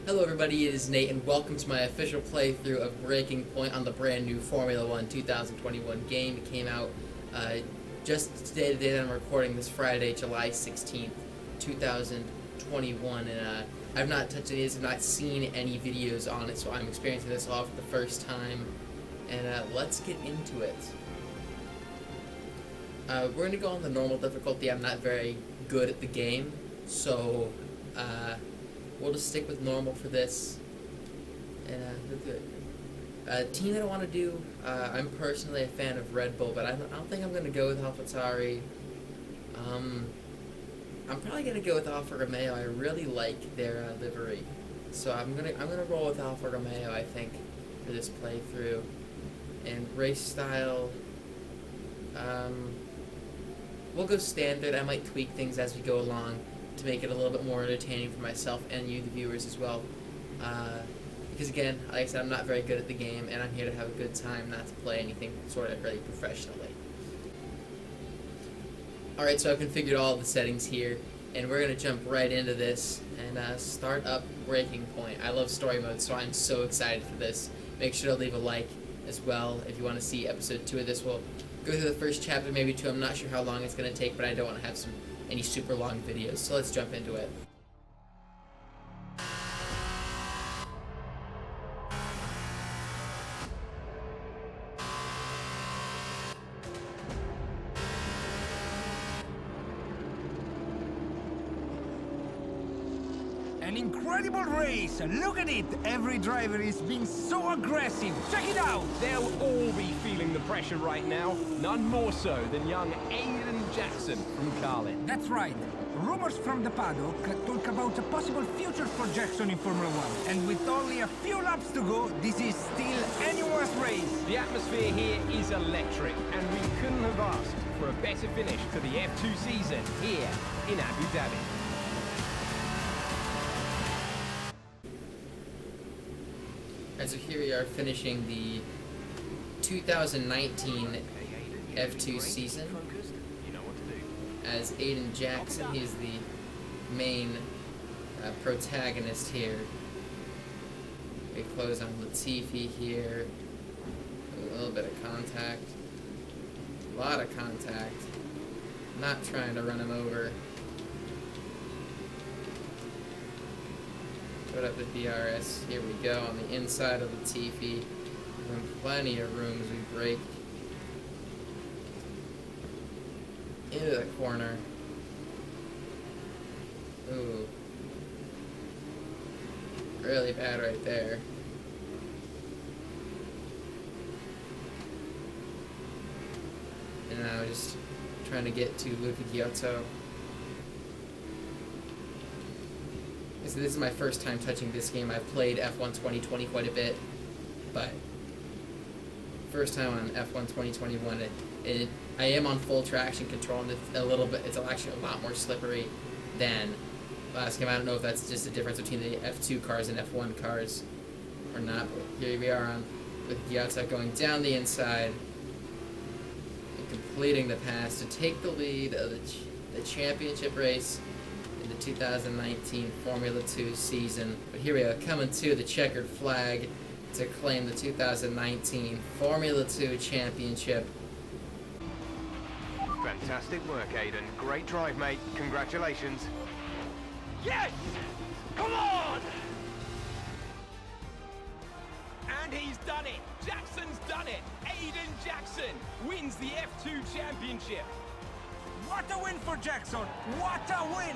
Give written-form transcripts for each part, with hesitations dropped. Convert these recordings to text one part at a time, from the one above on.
Hello everybody, it is Nate and welcome to my official playthrough of Breaking Point on the brand new Formula 1 2021 game. It came out just today, the day that I'm recording this Friday, July 16th, 2021, and I've not touched it, I've not seen any videos on it, so I'm experiencing this all for the first time, and let's get into it. We're going to go on the normal difficulty. I'm not very good at the game, so we'll just stick with normal for this, and we're good. Team that I want to do, I'm personally a fan of Red Bull, but I don't think I'm going to go with AlphaTauri. I'm probably going to go with Alfa Romeo. I really like their livery, so I'm gonna roll with Alfa Romeo, I think, for this playthrough. And race style, we'll go standard. I might tweak things as we go along to make it a little bit more entertaining for myself and you, the viewers, as well. Because again, like I said, I'm not very good at the game, and I'm here to have a good time, not to play anything sort of really professionally. Alright, so I've configured all of the settings here, and we're going to jump right into this and start up Breaking Point. I love story mode, so I'm so excited for this. Make sure to leave a like as well if you want to see episode 2 of this. We'll go through the first chapter, maybe 2. I'm not sure how long it's going to take, but I don't want to have any super long videos, so let's jump into it. An incredible race! Look at it! Every driver is being so aggressive! Check it out! They'll all be feeling the pressure right now, none more so than young Aiden Jackson from Carlin. That's right. Rumors from the paddock talk about a possible future for Jackson in Formula 1. And with only a few laps to go, this is still anyone's race. The atmosphere here is electric, and we couldn't have asked for a better finish to the F2 season here in Abu Dhabi. Alright, so here we are finishing the 2019 F2 season as Aiden Jackson. He's the main protagonist here. We close on Latifi here. A little bit of contact. A lot of contact. Not trying to run him over. Put up the DRS. Here we go on the inside of Latifi. Plenty of room as we brake into the corner. Ooh. Really bad right there. And now just trying to get to Luca Giotto. So this is my first time touching this game. I've played F1 2020 quite a bit, but first time on F1 2021. I am on full traction control, and it's a little bit. It's actually a lot more slippery than last game. I don't know if that's just the difference between the F2 cars and F1 cars or not. But here we are with Giotto going down the inside and completing the pass to take the lead of the championship race in the 2019 Formula 2 season. But here we are, coming to the checkered flag to claim the 2019 Formula 2 championship. Fantastic work, Aiden. Great drive, mate. Congratulations. Yes! Come on! And he's done it! Jackson's done it! Aiden Jackson wins the F2 championship! What a win for Jackson! What a win!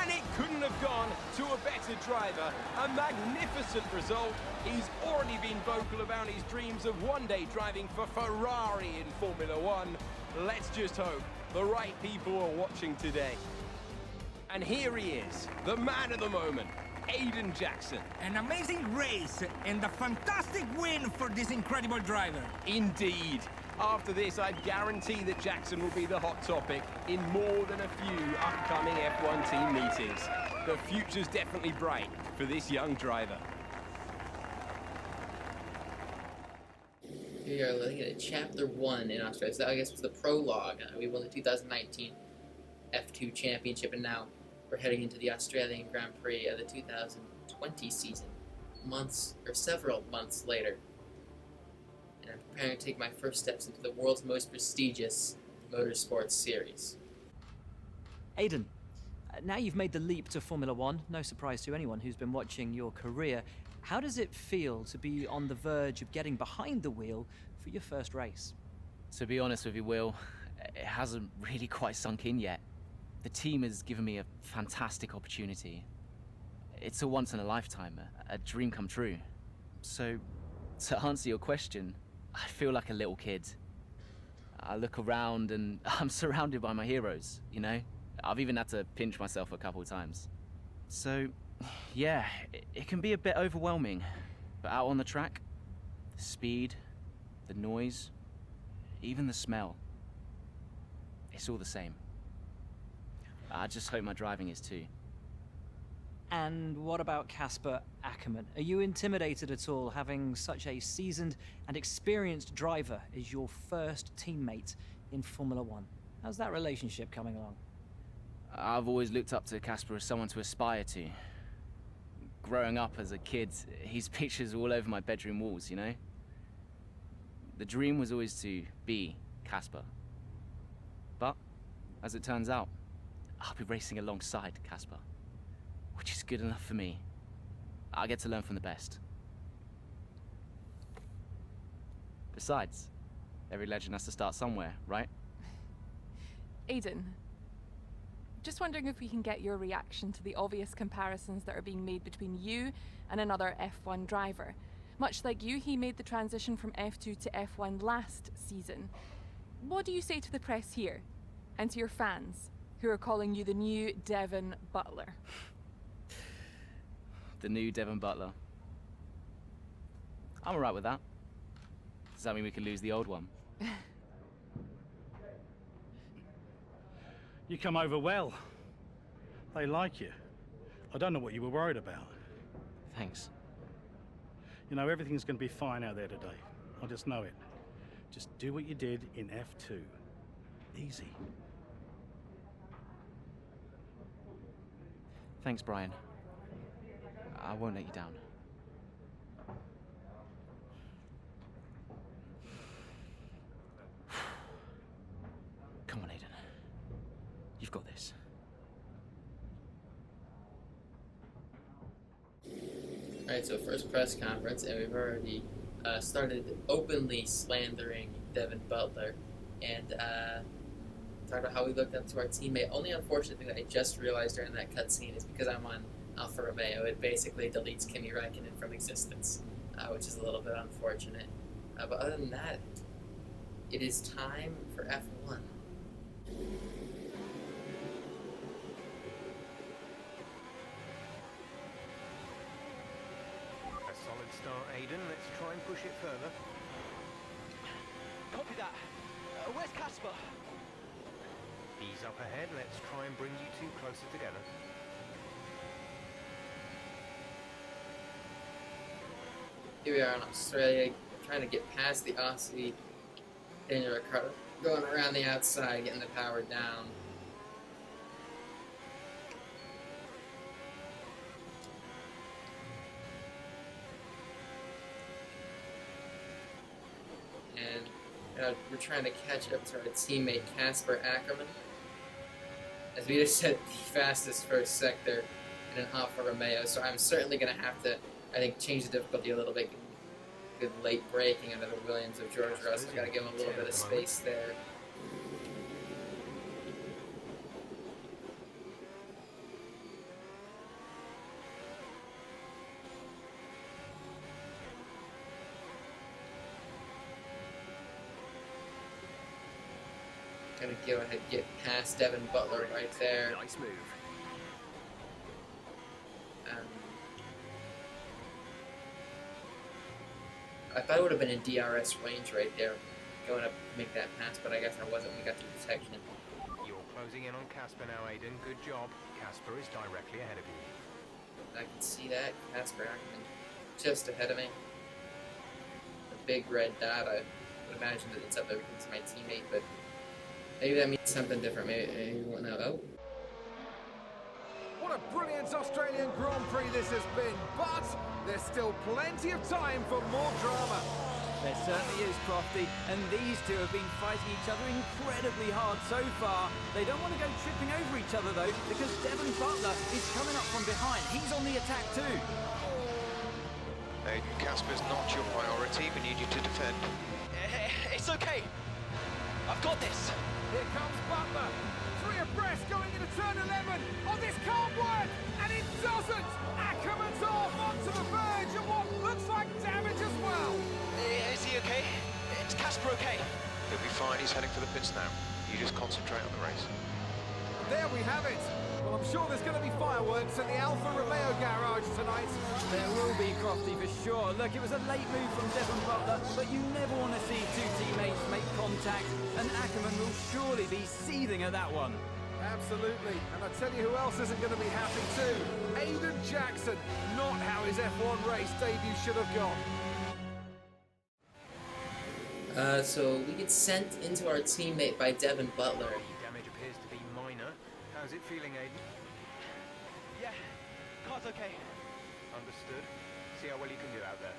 And it couldn't have gone to a better driver. A magnificent result. He's already been vocal about his dreams of one day driving for Ferrari in Formula 1. Let's just hope the right people are watching today. And here he is, the man of the moment, Aiden Jackson. An amazing race and a fantastic win for this incredible driver. Indeed. After this, I guarantee that Jackson will be the hot topic in more than a few upcoming F1 team meetings. The future's definitely bright for this young driver. We are looking at Chapter 1 in Australia. So I guess it's the prologue. We won the 2019 F2 Championship, and now we're heading into the Australian Grand Prix of the 2020 2020 season, several months later, and I'm preparing to take my first steps into the world's most prestigious motorsports series. Aidan, now you've made the leap to Formula One, no surprise to anyone who's been watching your career. How does it feel to be on the verge of getting behind the wheel for your first race? To be honest with you, Will, it hasn't really quite sunk in yet. The team has given me a fantastic opportunity. It's a once in a lifetime, a dream come true. So, to answer your question, I feel like a little kid. I look around and I'm surrounded by my heroes, you know? I've even had to pinch myself a couple of times. So, yeah, it can be a bit overwhelming. But out on the track, the speed, the noise, even the smell, it's all the same. I just hope my driving is too. And what about Casper Ackerman? Are you intimidated at all having such a seasoned and experienced driver as your first teammate in Formula One? How's that relationship coming along? I've always looked up to Casper as someone to aspire to. Growing up as a kid, his pictures all over my bedroom walls, you know? The dream was always to be Casper. But, as it turns out, I'll be racing alongside Casper, which is good enough for me. I get to learn from the best. Besides, every legend has to start somewhere, right? Aidan, just wondering if we can get your reaction to the obvious comparisons that are being made between you and another F1 driver. Much like you, he made the transition from F2 to F1 last season. What do you say to the press here, and to your fans, who are calling you the new Devon Butler? The new Devon Butler. I'm alright with that. Does that mean we could lose the old one? You come over well. They like you. I don't know what you were worried about. Thanks. You know, everything's going to be fine out there today. I just know it. Just do what you did in F2. Easy. Thanks, Brian. I won't let you down. Come on, Aidan. You've got this. Alright, so first press conference, and we've already started openly slandering Devon Butler, and talked about how we looked up to our teammate. Only unfortunate thing that I just realized during that cutscene is because I'm on Alfa Romeo, it basically deletes Kimi Räikkönen from existence, which is a little bit unfortunate. But other than that, it is time for F1. A solid start, Aidan. Let's try and push it further. Copy that. Where's Casper? Ease up ahead. Let's try and bring you two closer together. Here we are in Australia, trying to get past the Aussie Daniel Ricciardo, going around the outside, getting the power down. And we're trying to catch up to our teammate Casper Ackerman. As we just said, the fastest first sector in an Alfa Romeo, so I'm certainly going to have to, I think, change the difficulty a little bit. Good late braking under the Williams of George Russell. Got to give him a little bit of space there. Gonna go ahead and get past Devon Butler right there. Nice move. I thought it would have been in DRS range right there, going up to make that pass, but I guess I wasn't when we got to protection. You're closing in on Casper now, Aidan. Good job. Casper is directly ahead of you. I can see that. Casper Ackerman just ahead of me. The big red dot, I would imagine that it's up there because it's my teammate, but maybe that means something different. Maybe we won't know. Oh. What What a brilliant Australian Grand Prix this has been, but there's still plenty of time for more drama. There certainly is, Crofty, and these two have been fighting each other incredibly hard so far. They don't want to go tripping over each other, though, because Devon Butler is coming up from behind. He's on the attack, too. Aiden, Casper's not your priority. We need you to defend. It's okay. I've got this. Here comes Butler. 3 abreast going into turn 11. Oh, this can't work! And it doesn't! Ackerman's off onto the verge of what looks like damage as well. Is he okay? Is Casper okay? He'll be fine. He's heading for the pits now. You just concentrate on the race. There we have it. Well, I'm sure there's going to be fireworks at the Alfa Romeo garage tonight. There will be, Crofty, for sure. Look, it was a late move from Devon Butler, but you never want to see two teammates make contact, and Ackerman will surely be seething at that one. Absolutely. And I tell you who else isn't going to be happy too. Aiden Jackson. Not how his F1 race debut should have gone. So we get sent into our teammate by Devon Butler. Damage appears to be minor. How's it feeling, Aiden? Yeah, car's okay. Understood. See how well you can do out there.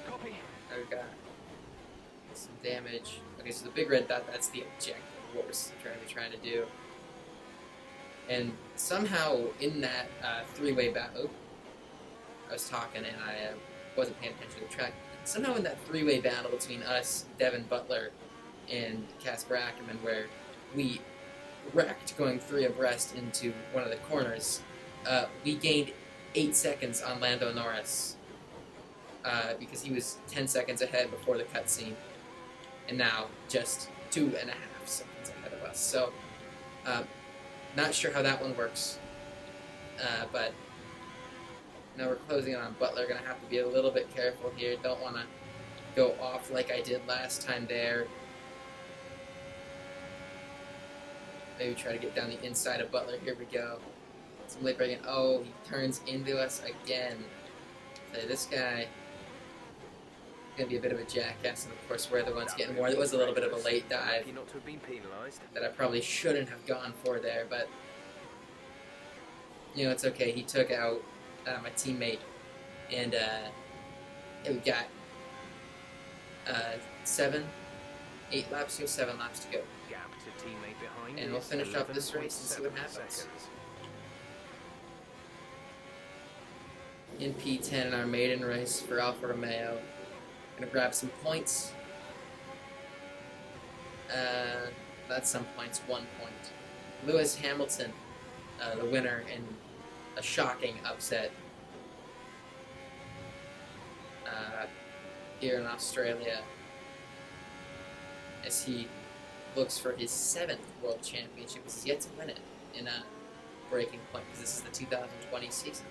Copy. I've got some damage. Okay, so the big red dot, that's the objective. What we're trying to do. And somehow in that three-way battle, I was talking and I wasn't paying attention to the track. Somehow in that three-way battle between us, Devon Butler, and Casper Ackerman, where we wrecked going 3 abreast into one of the corners, we gained 8 seconds on Lando Norris because he was 10 seconds ahead before the cutscene, and now just 2.5 seconds ahead of us. So, not sure how that one works, but now we're closing on Butler. Gonna have to be a little bit careful here. Don't want to go off like I did last time there. Maybe try to get down the inside of Butler. Here we go. Some late braking. Oh, he turns into us again. So this guy gonna be a bit of a jackass, and of course we're the ones getting more. It was a little bit of a late dive Not to have been penalised. that I probably shouldn't have gone for there, but you know, it's okay. He took out my teammate, and we got 7 laps to go, 7 laps to go. Gap to teammate behind. And we'll is finish off this race and see what 11.7 happens. seconds. In P10 in our maiden race for Alfa Romeo. Gonna grab some points. That's some points, 1 point. Lewis Hamilton, the winner in a shocking upset here in Australia, as he looks for his 7th World Championship. He's yet to win it in a breaking point, because this is the 2020 season.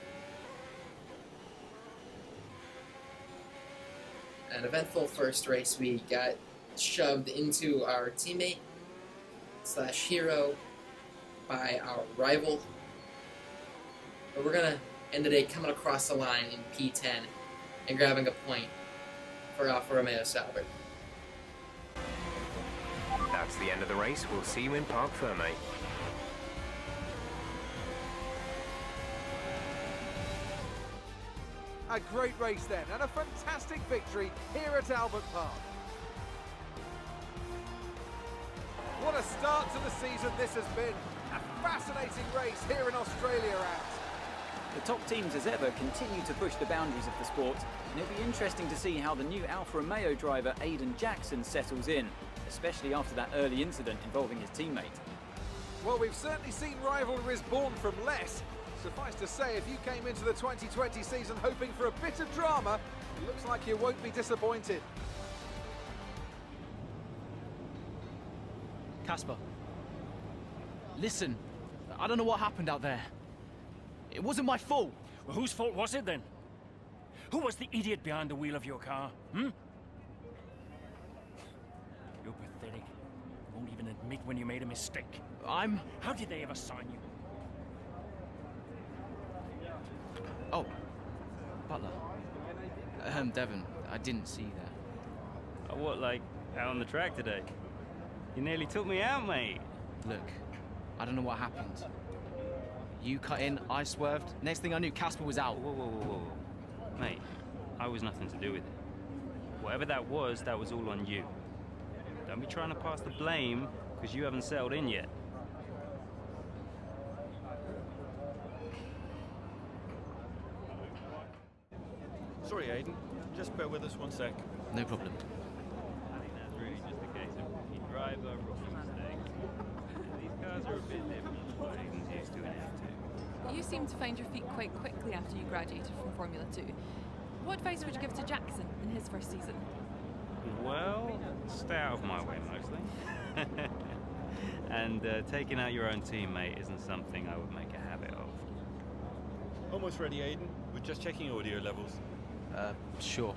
An eventful first race. We got shoved into our teammate / hero by our rival. But we're going to end the day coming across the line in P10 and grabbing a point for Alfa Romeo Sauber. That's the end of the race. We'll see you in Parc Ferme. A great race then, and a fantastic victory here at Albert Park. What a start to the season this has been. A fascinating race here in Australia at. The top teams as ever continue to push the boundaries of the sport, and it'll be interesting to see how the new Alfa Romeo driver Aiden Jackson settles in, especially after that early incident involving his teammate. Well, we've certainly seen rivalries born from less. Suffice to say, if you came into the 2020 season hoping for a bit of drama, it looks like you won't be disappointed. Casper, listen, I don't know what happened out there. It wasn't my fault. Well, whose fault was it then? Who was the idiot behind the wheel of your car? You're pathetic. You won't even admit when you made a mistake. How did they ever sign you? Oh, Butler. Devon, I didn't see that. Oh, what, like, out on the track today? You nearly took me out, mate. Look, I don't know what happened. You cut in, I swerved. Next thing I knew, Casper was out. Whoa. Mate, I was nothing to do with it. Whatever that was all on you. Don't be trying to pass the blame, because you haven't settled in yet. Sorry, Aiden. Just bear with us one sec. No problem. I think that's really just a case of rookie driver, rookie mistakes. These cars are a bit different from what Aiden's used to in F2. You seem to find your feet quite quickly after you graduated from Formula 2. What advice would you give to Jackson in his first season? Well, stay out of my way mostly. And taking out your own teammate isn't something I would make a habit of. Almost ready, Aiden. We're just checking audio levels. Sure.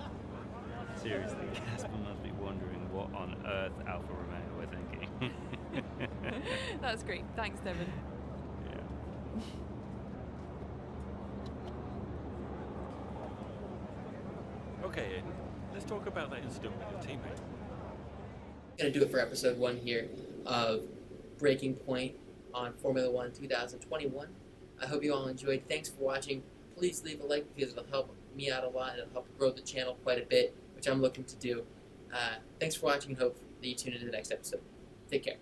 Seriously, Casper must be wondering what on earth Alfa Romeo were thinking. That's great. Thanks, Devon. Yeah. Okay, Aiden. Let's talk about that incident with your teammate. Going to do it for episode 1 here of Breaking Point on Formula 1 2021. I hope you all enjoyed. Thanks for watching. Please leave a like because it'll help me out a lot and it'll help grow the channel quite a bit, which I'm looking to do. Thanks for watching and hope that you tune into the next episode. Take care.